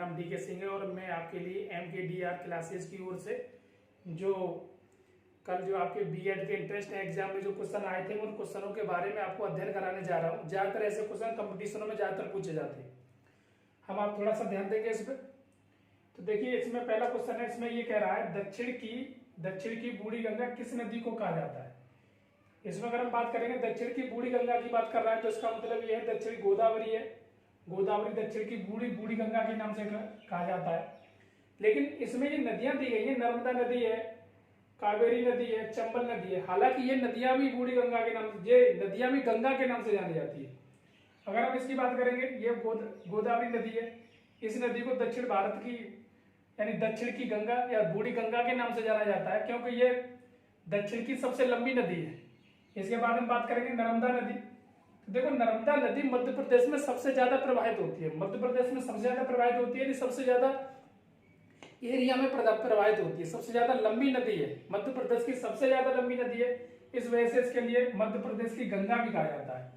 नाम DK सिंह है और मैं आपके लिए MKDR क्लासेस की ओर से जो कल जो आपके B.Ed के इंट्रेंस एग्जाम में जो क्वेश्चन आए थे उन क्वेश्चनों के बारे में आपको अध्ययन कराने जा रहा हूँ। ज्यादातर ऐसे क्वेश्चन कंपटीशनों में ज्यादातर पूछे जाते हैं। हम आप थोड़ा सा ध्यान देंगे इस पर। तो देखिए इसमें पहला क्वेश्चन है, इसमें ये कह रहा है दक्षिण की बूढ़ी गंगा किस नदी को कहा जाता है। इसमें अगर हम बात करेंगे दक्षिण की बूढ़ी गंगा की बात कर रहा है तो इसका मतलब ये है दक्षिणी गोदावरी है। गोदावरी दक्षिण की बूढ़ी गंगा के नाम से कहा जाता है। लेकिन इसमें ये नदियां दी गई है, नर्मदा नदी है, कावेरी नदी है, चंबल नदी है। हालांकि ये नदियां भी बूढ़ी गंगा के नाम से, ये नदियां भी गंगा के नाम से जानी जाती है। अगर हम इसकी बात करेंगे, ये गोदावरी नदी है। इस नदी को दक्षिण भारत की यानी दक्षिण की गंगा या बूढ़ी गंगा के नाम से जाना जाता है क्योंकि ये दक्षिण की सबसे लंबी नदी है। इसके बाद हम बात करेंगे नर्मदा नदी। तो देखो नर्मदा नदी मध्य प्रदेश में सबसे ज्यादा प्रवाहित होती है। मध्य प्रदेश में सबसे ज्यादा प्रवाहित होती है, सबसे ज्यादा एरिया में प्रवाहित होती है, सबसे ज्यादा लंबी नदी है। मध्य प्रदेश की सबसे ज्यादा लंबी नदी है, इस वजह से इसके लिए मध्य प्रदेश की गंगा भी कहा जाता है।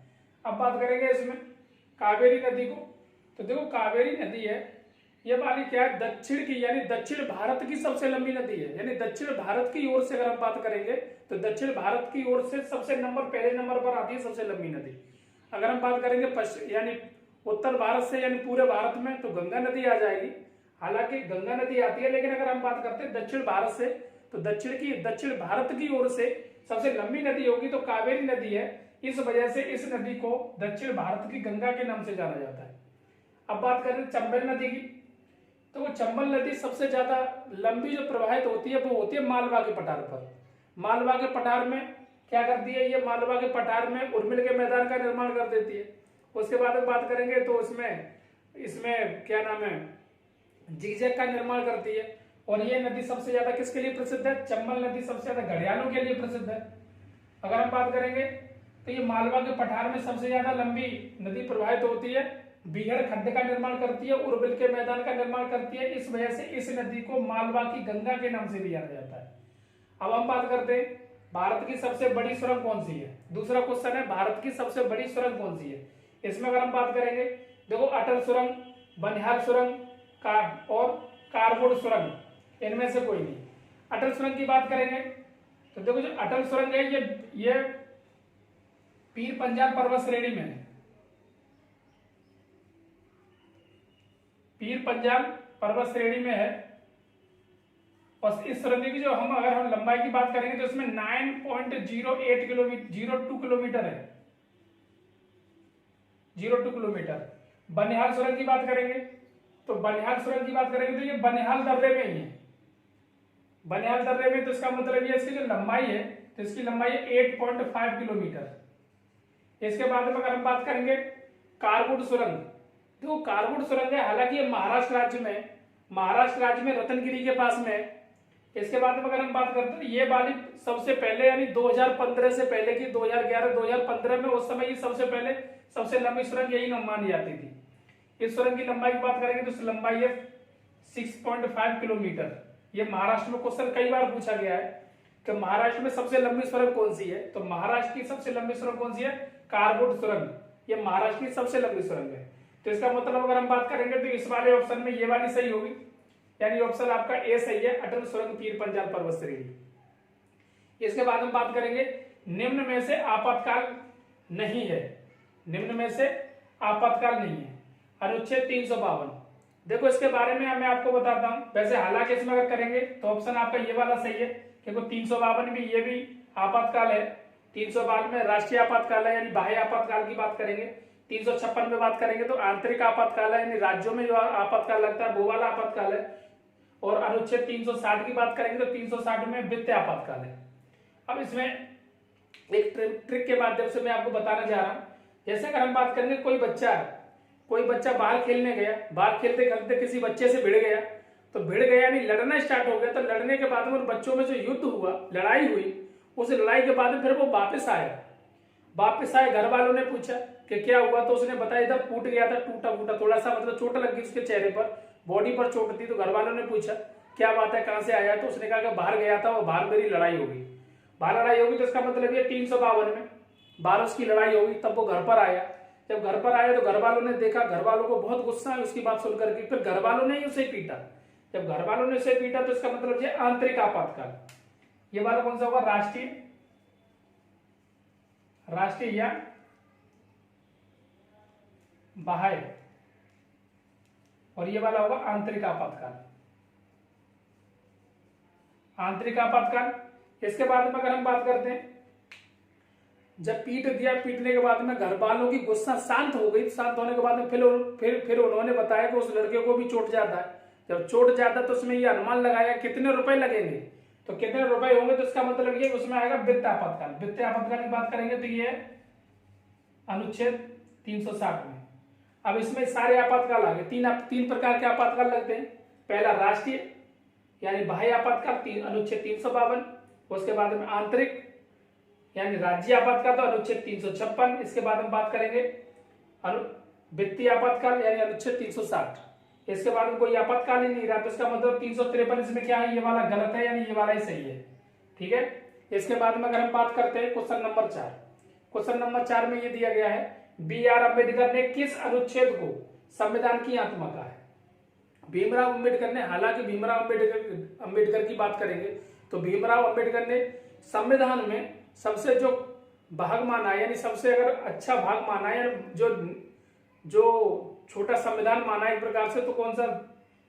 अब बात करेंगे इसमें कावेरी नदी को। तो देखो कावेरी नदी है, यह वाली क्या है, दक्षिण की यानी दक्षिण भारत की सबसे लंबी नदी है। यानी दक्षिण भारत की ओर से अगर हम बात करेंगे तो दक्षिण भारत की ओर से पहले नंबर पर आती है सबसे लंबी नदी। अगर हम बात करेंगे यानी उत्तर भारत से यानी पूरे भारत में तो गंगा नदी आ जाएगी। हालांकि गंगा नदी आती है, लेकिन अगर हम बात करते हैं दक्षिण भारत से तो दक्षिण भारत की ओर से सबसे लंबी नदी होगी तो कावेरी नदी है। इस वजह से इस नदी को दक्षिण भारत की गंगा के नाम से जाना जाता है। अब बात करें चंबल नदी की। तो वो चंबल नदी सबसे ज्यादा लंबी जो प्रवाहित होती है वो होती है मालवा के पठार पर। मालवा के पठार में क्या करती है, ये मालवा के पठार में उर्मिल के मैदान का निर्माण कर देती है। उसके बाद हम बात करेंगे तो इसमें क्या नाम है, जिगजैग का निर्माण करती है। और ये नदी सबसे ज्यादा किसके लिए प्रसिद्ध है, चंबल नदी सबसे ज्यादा घड़ियालों के लिए प्रसिद्ध है। अगर हम बात करेंगे तो ये मालवा के पठार में सबसे ज्यादा लंबी नदी प्रवाहित होती है, बीहड़ खड्ड का निर्माण करती है, उर्बिल के मैदान का निर्माण करती है। इस वजह से इस नदी को मालवा की गंगा के नाम से भी जाना जाता है। अब हम बात करते हैं भारत की सबसे बड़ी सुरंग कौन सी है। दूसरा क्वेश्चन है भारत की सबसे बड़ी सुरंग कौन सी है। इसमें अगर हम बात करेंगे देखो अटल सुरंग, बनिहाल सुरंग और कारगुड़ सुरंग, इनमें से कोई नहीं। अटल सुरंग की बात करेंगे तो देखो जो अटल सुरंग है ये पीर पंजाल पर्वत श्रेणी में है। पीर पंजाल पर्वत श्रेणी में है। और इस सुरंग की जो अगर हम लंबाई की बात करेंगे तो इसमें 9.02 किलोमीटर है, 02 किलोमीटर। बनिहाल सुरंग की बात करेंगे तो ये बनिहाल दर्रे में ही है। बनिहाल दर्रे में तो इसका मतलब ये इसकी जो लंबाई है तो इसकी लंबाई है 8.5 किलोमीटर। इसके बाद में अगर हम बात करेंगे कारगुड़ सुरंग, तो कारगुड़ सुरंग है, हालांकि ये महाराष्ट्र राज्य में रतनगिरी के पास में है। इसके बाद में अगर हम बात करते हैं तो ये वाली सबसे पहले यानी 2015 से पहले की 2011-2015 में उस समय ये सबसे लंबी सुरंग यही मानी जाती थी। इस सुरंग की लंबाई की बात करेंगे तो इसकी लंबाई है 6.5 किलोमीटर। ये महाराष्ट्र में क्वेश्चन कई बार पूछा गया है कि महाराष्ट्र में सबसे लंबी सुरंग कौन सी है। तो महाराष्ट्र की सबसे लंबी सुरंग कौन सी है, कारगुड़ सुरंग। ये महाराष्ट्र की सबसे लंबी सुरंग है। तो इसका मतलब अगर हम बात करेंगे तो इस वाले ऑप्शन में ये वाली सही होगी, यानी ऑप्शन आपका ए सही है, अटल सुरंग पीर पंजाल पर्वत श्रेणी। इसके बाद हम बात करेंगे निम्न में से आपातकाल नहीं है। निम्न में से आपातकाल नहीं है, अनुच्छेद 352। देखो इसके बारे में मैं आपको बताता हूं। वैसे हालांकि इसमें अगर करेंगे तो ऑप्शन आपका ये वाला सही है क्योंकि 352 भी ये भी आपातकाल है। 352 में राष्ट्रीय आपातकाल है यानी बाह्य आपातकाल की बात करेंगे। 356 में बात करेंगे तो आंतरिक आपातकाल है यानी राज्यों में जो आपातकाल लगता है वो वाला आपातकाल है। और अनुच्छेद 360 की बात करेंगे तो 360 में वित्तीय आपातकाल है। अब इसमें एक ट्रिक के माध्यम से मैं आपको बताना चाह रहा हूं। जैसे अगर हम बात करेंगे कोई बच्चा बाहर खेलने गया, बाहर खेलते खेलते किसी बच्चे से भिड़ गया, तो भिड़ गया यानी लड़ना स्टार्ट हो गया। तो लड़ने के बाद में उन बच्चों में जो युद्ध हुआ, लड़ाई हुई, उस लड़ाई के बाद में फिर वो वापस आए। घर वालों ने पूछा कि क्या हुआ, तो उसने बताया इधर फूट गया था, टूटा फूटा, थोड़ा सा मतलब चोट लग गई उसके चेहरे पर, बॉडी पर चोट थी। तो घर वालों ने पूछा क्या बात है, कहां से आया, तो उसने कहा कि बाहर गया था और बाहर मेरी लड़ाई हो गई। बाहर लड़ाई होगी तो इसका मतलब ये 352 में बाहर उसकी लड़ाई होगी, तब वो घर पर आया। जब घर पर आया तो घर वालों ने देखा, घर वालों को बहुत गुस्सा है उसकी बात सुनकर के, फिर घर वालों ने ही उसे पीटा। जब घर वालों ने उसे पीटा तो इसका मतलब ये आंतरिक आपातकाल। ये वाला कौन सा होगा? राष्ट्रीय या बाह्य, और ये वाला होगा आंतरिक आपातकाल। आंतरिक आपातकाल। इसके बाद में अगर हम बात करते हैं, जब पीट दिया, पीटने के बाद में घर वालों की गुस्सा शांत हो गई, शांत होने के बाद में फिर उन्होंने बताया कि उस लड़के को भी चोट जाता है। जब चोट जाता है तो उसमें ये अनुमान लगाया कितने रुपए लगेंगे, तो कितने रुपए होंगे, तो इसका मतलब ये उसमें आएगा वित्त आपातकाल। वित्त आपातकाल की बात करेंगे तो ये अनुच्छेद 360 में। अब इसमें सारे आपातकाल आ गए, तीन प्रकार के आपातकाल लगते हैं। पहला राष्ट्रीय यानी बाह्य आपातकाल, अनुच्छेद 352। उसके बाद में आंतरिक यानी राज्य आपातकाल, तो अनुच्छेद 356। इसके बाद हम बात करेंगे वित्तीय आपातकाल यानी अनुच्छेद 360। इसके बाद में कोई आपातकाल ही नहीं रहा, तो इसका मतलब 353 इसमें क्या है, ये वाला गलत है यानी ये वाला ही सही है। ठीक है। इसके बाद में अगर हम बात करते हैं क्वेश्चन नंबर 4, क्वेश्चन नंबर 4 में ये दिया गया है, B.R. अम्बेडकर ने किस अनुच्छेद को संविधान की आत्मा कहा है? भीमराव अम्बेडकर ने, हालांकि भीमराव अम्बेडकर की बात करेंगे तो भीमराव अम्बेडकर ने संविधान में सबसे जो भाग माना है, यानी सबसे अगर अच्छा भाग माना है, जो छोटा संविधान माना है एक प्रकार से, तो कौन सा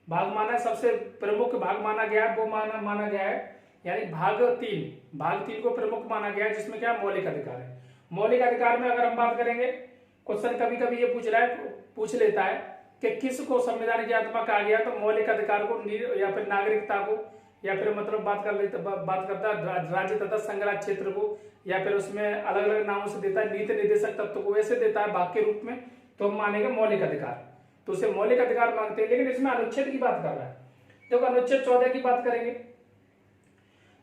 भाग माना है, सबसे प्रमुख भाग माना गया है, वो माना गया है यानी भाग 3 को प्रमुख माना गया है, जिसमें क्या मौलिक अधिकार है। मौलिक अधिकार में अगर हम बात करेंगे, क्वेश्चन कभी कभी ये पूछ लेता है कि किस को संविधान की आत्मा कहा गया, तो मौलिक अधिकार को या फिर नागरिकता को, या फिर मतलब बात करता है राज्य तथा संघराज्य क्षेत्र को, या फिर उसमें अलग अलग नामों से देता है, नीति निर्देशक तत्व को वैसे देता है भाग के रूप में, तो हम मानेंगे मौलिक अधिकार, तो उसे मौलिक अधिकार मानते हैं। लेकिन इसमें अनुच्छेद की बात कर रहा है। देखो अनुच्छेद 14 की बात करेंगे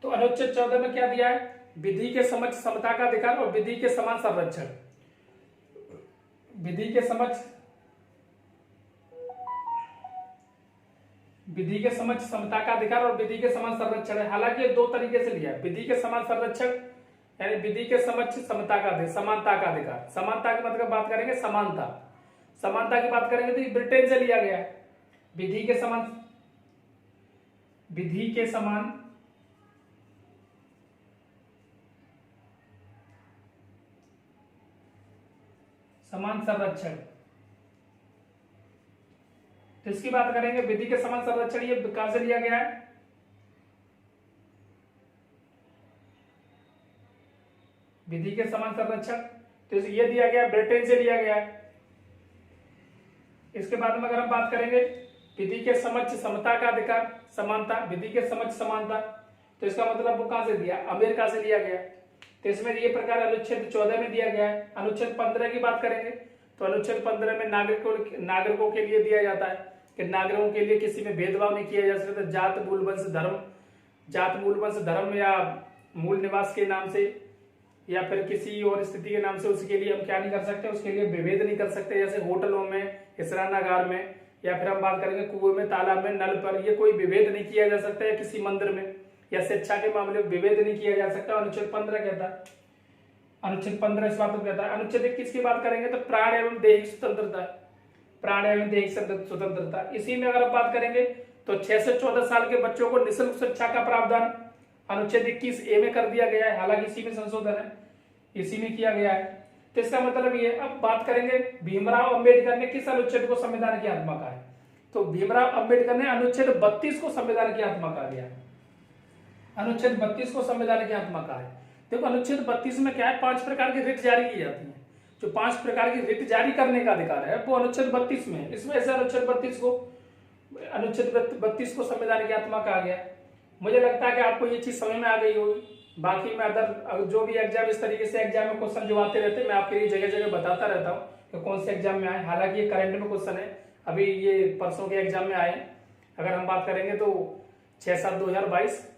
तो अनुच्छेद 14 में क्या दिया है, विधि के समक्ष समता का अधिकार और विधि के समान संरक्षण। विधि के समक्ष समता का अधिकार और विधि के समान संरक्षण है। हालांकि दो तरीके से लिया है, विधि के समान संरक्षण यानी विधि के समक्ष समानता का अधिकार। समानता की मतलब बात करेंगे समानता की बात करेंगे तो ये ब्रिटेन से लिया गया है। विधि के समान संरक्षण, तो इसकी बात करेंगे विधि के समान संरक्षण, ये कहां से लिया गया है, विधि के समान संरक्षण, तो ये दिया गया ब्रिटेन से लिया गया है। इसके बाद में अगर हम बात करेंगे विधि के समक्ष समता का अधिकार, समानता, विधि के समक्ष समानता, तो इसका मतलब वो कहां से दिया, अमेरिका से लिया गया। तो इसमें ये प्रकार अनुच्छेद 14 में दिया गया है। अनुच्छेद 15 की बात करेंगे तो अनुच्छेद 15 में नागरिकों के लिए दिया जाता है कि नागरिकों के लिए किसी में भेदभाव नहीं किया जा सकता, जात मूल वंश धर्म या मूल निवास के नाम से या फिर किसी और स्थिति के नाम से उसके लिए हम क्या नहीं कर सकते, उसके लिए विभेद नहीं कर सकते। जैसे होटलों में, स्नानागार में, या फिर हम बात करेंगे कुएं में, तालाब में, नल पर, ये कोई विभेद नहीं किया जा सकता है। किसी मंदिर में या शिक्षा के मामले में विभेद नहीं किया जा सकता, अनुच्छेद 15 कहता है। अनुच्छेद 15 इस बात को कहता है। अनुच्छेद 21 की बात करेंगे तो प्राण एवं दैहिक स्वतंत्रता, इसी में अगर हम बात करेंगे तो 6 से 14 साल के बच्चों को निःशुल्क शिक्षा का प्रावधान अनुच्छेद 21A में कर दिया गया है। हालांकि इसी में संशोधन है, इसी में किया गया है। तो इसका मतलब ये, अब बात करेंगे भीमराव अंबेडकर ने किस अनुच्छेद को संविधान की आत्मा कहा है, तो भीमराव अंबेडकर ने अनुच्छेद 32 को संविधान की आत्मा कहा गया। अनुच्छेद 32 को संविधान की आत्मा कहा है। देखो अनुच्छेद 32 में क्या है, 5 प्रकार की रिट जारी की जाती है। जो 5 प्रकार की रिट जारी करने का अधिकार है वो अनुच्छेद 32 में है। इसमें से अनुच्छेद 32 को संविधान की आत्मा कहा गया। मुझे लगता है कि आपको ये चीज समझ में आ गई होगी। बाकी मैं अदर जो भी एग्जाम इस तरीके से एग्जाम में क्वेश्चन जो आते रहते हैं, मैं आपके लिए जगह जगह बताता रहता हूँ कि कौन से एग्जाम में आए। हालांकि ये करंट में क्वेश्चन है, अभी ये परसों के एग्जाम में आए। अगर हम बात करेंगे तो 6/7/2022